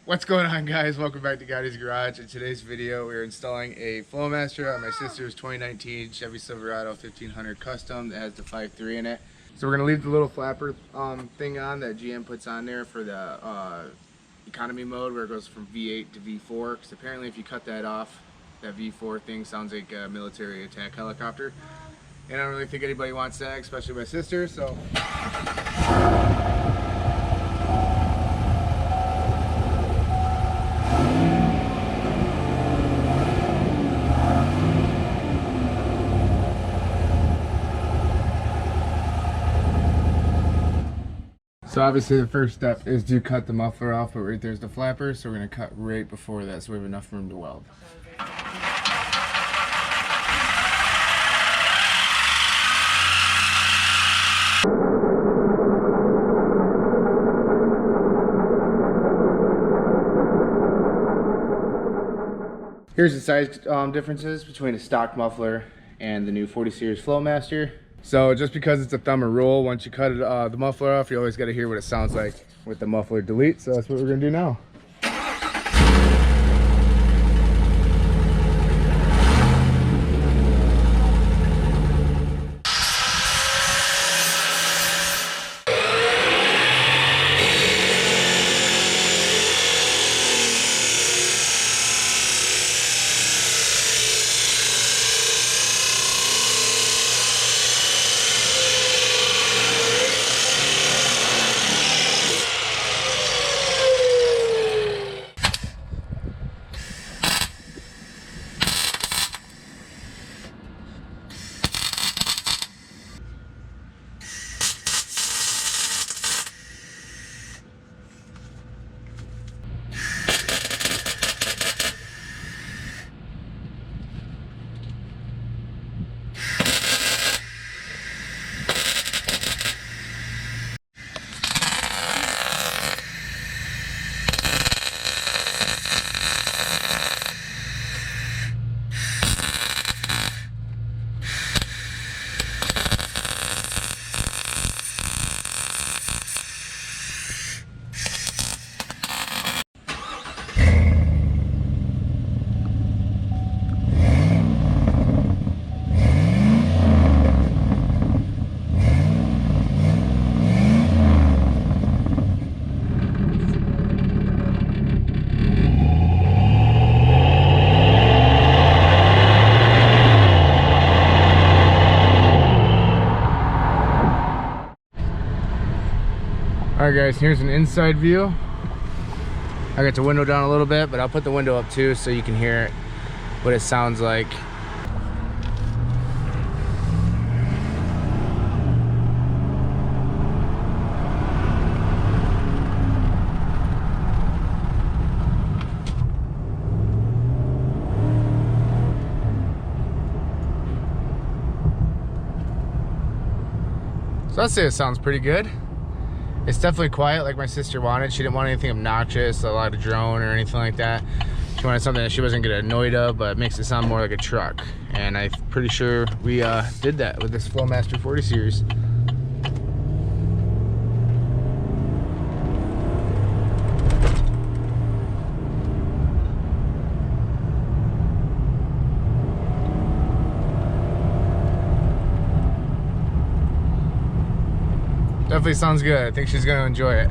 What's going on, guys? Welcome back to Gotti's Garage. In today's video, we're installing a Flowmaster on my sister's 2019 Chevy Silverado 1500 Custom that has the 5.3 in it. So we're going to leave the little flapper thing on that GM puts on there for the economy mode where it goes from V8 to V4, because apparently if you cut that off, that V4 thing sounds like a military attack helicopter. And I don't really think anybody wants that, especially my sister, so... So obviously the first step is to cut the muffler off, but right there's the flapper, so we're going to cut right before that so we have enough room to weld. Here's the size differences between a stock muffler and the new 40 series Flowmaster. So just because it's a thumb rule, once you cut it, the muffler off, you always got to hear what it sounds like with the muffler delete. So that's what we're going to do now. Alright guys, here's an inside view. I got the window down a little bit, but I'll put the window up too so you can hear it, what it sounds like. So I'd say it sounds pretty good. It's definitely quiet like my sister wanted. She didn't want anything obnoxious, a lot of drone or anything like that. She wanted something that she wasn't gonna get annoyed of, but makes it sound more like a truck. And I'm pretty sure we did that with this Flowmaster 40 series. Definitely sounds good. I think she's gonna enjoy it.